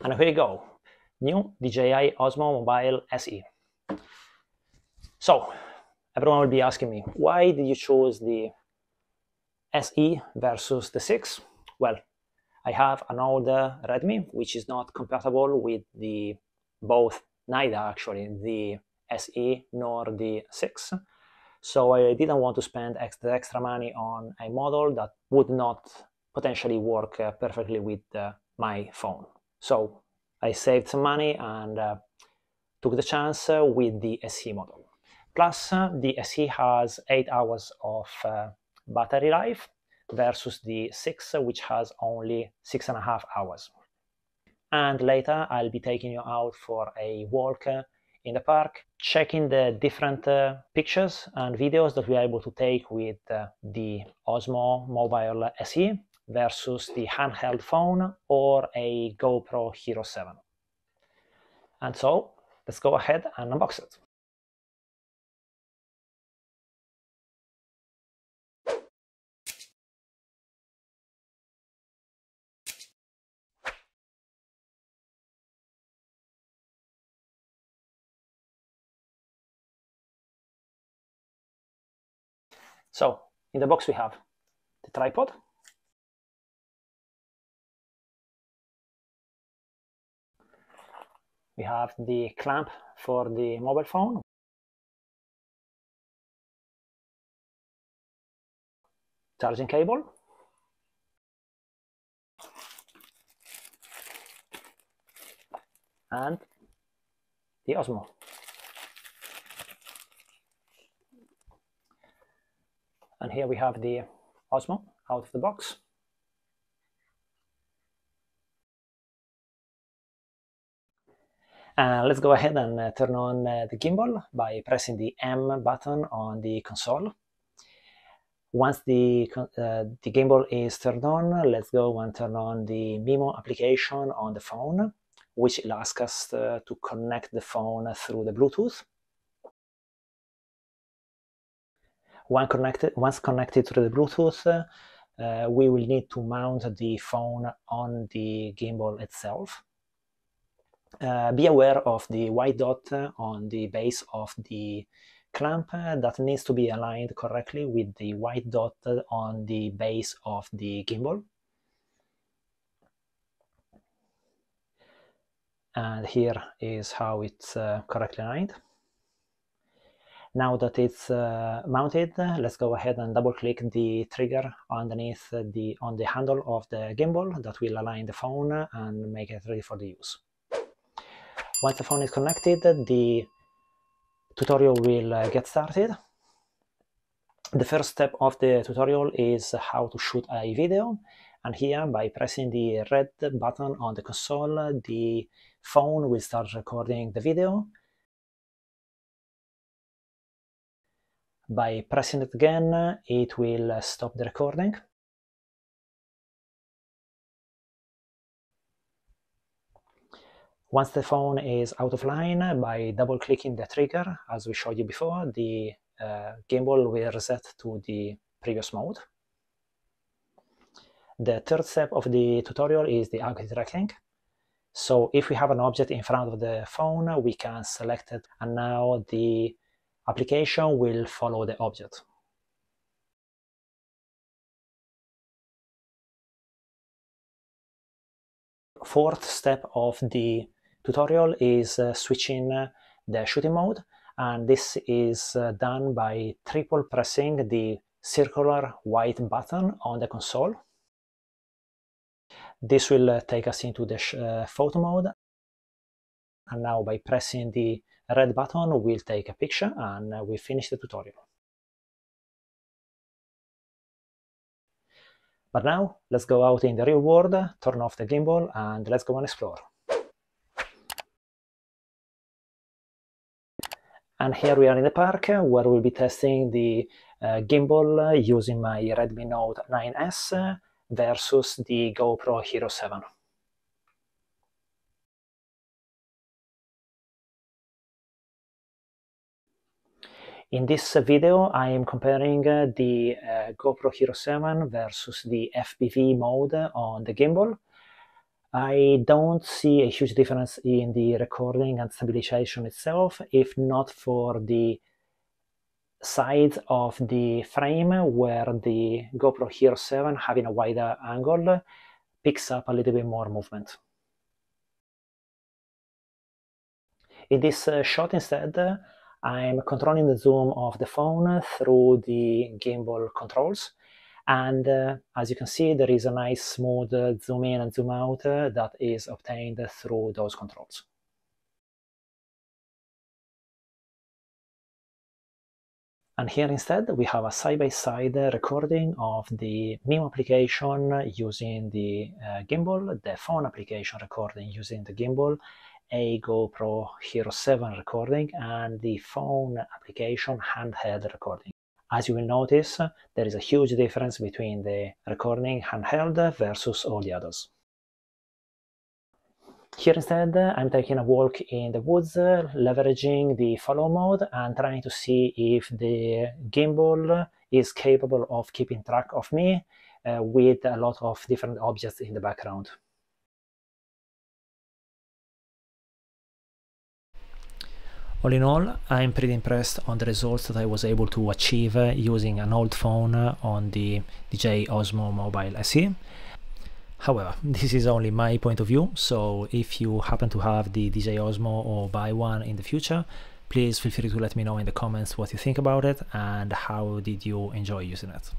And here you go, new DJI Osmo Mobile SE. So everyone will be asking me, why did you choose the SE versus the 6? Well, I have an older Redmi, which is not compatible with neither actually, the SE nor the 6. So I didn't want to spend extra money on a model that would not potentially work perfectly with my phone. So I saved some money and took the chance with the SE model. Plus, the SE has 8 hours of battery life versus the 6, which has only 6.5 hours. And later I'll be taking you out for a walk in the park, checking the different pictures and videos that we are able to take with the Osmo Mobile SE versus the handheld phone or a GoPro Hero 7. And so let's go ahead and unbox it. So in the box we have the tripod, we have the clamp for the mobile phone, charging cable, and the Osmo. And here we have the Osmo out of the box. Let's go ahead and turn on the gimbal by pressing the M button on the console. Once the gimbal is turned on, let's go and turn on the Mimo application on the phone, which will ask us to connect the phone through the Bluetooth. Once connected to the Bluetooth, we will need to mount the phone on the gimbal itself. Be aware of the white dot on the base of the clamp that needs to be aligned correctly with the white dot on the base of the gimbal. And here is how it's correctly aligned. Now that it's mounted, let's go ahead and double click the trigger underneath on the handle of the gimbal that will align the phone and make it ready for the use. Once the phone is connected, the tutorial will get started. The first step of the tutorial is how to shoot a video, and here by pressing the red button on the console, the phone will start recording the video. By pressing it again, it will stop the recording. Once the phone is out of line, by double-clicking the trigger, as we showed you before, the gimbal will reset to the previous mode. The third step of the tutorial is the angle tracking. So if we have an object in front of the phone, we can select it, and now the application will follow the object. Fourth step of the tutorial is switching the shooting mode, and this is done by triple pressing the circular white button on the console. This will take us into the photo mode, and now by pressing the red button we'll take a picture and we finish the tutorial. But now let's go out in the real world, turn off the gimbal, and let's go and explore. And here we are in the park where we'll be testing the gimbal using my Redmi Note 9S versus the GoPro Hero 7. In this video, I am comparing the GoPro Hero 7 versus the FPV mode on the gimbal. I don't see a huge difference in the recording and stabilization itself, if not for the side of the frame where the GoPro Hero 7, having a wider angle, picks up a little bit more movement. In this shot instead, I'm controlling the zoom of the phone through the gimbal controls, and as you can see, there is a nice smooth zoom in and zoom out that is obtained through those controls. And here instead we have a side-by-side recording of the MIM application using the gimbal, the phone application recording using the gimbal, a GoPro Hero 7 recording, and the phone application handheld recording. As you will notice, there is a huge difference between the recording handheld versus all the others. Here instead, I'm taking a walk in the woods, leveraging the follow mode and trying to see if the gimbal is capable of keeping track of me with a lot of different objects in the background. All in all, I'm pretty impressed on the results that I was able to achieve using an old phone on the DJI Osmo Mobile SE. However, this is only my point of view, so if you happen to have the DJI Osmo or buy one in the future, please feel free to let me know in the comments what you think about it and how did you enjoy using it.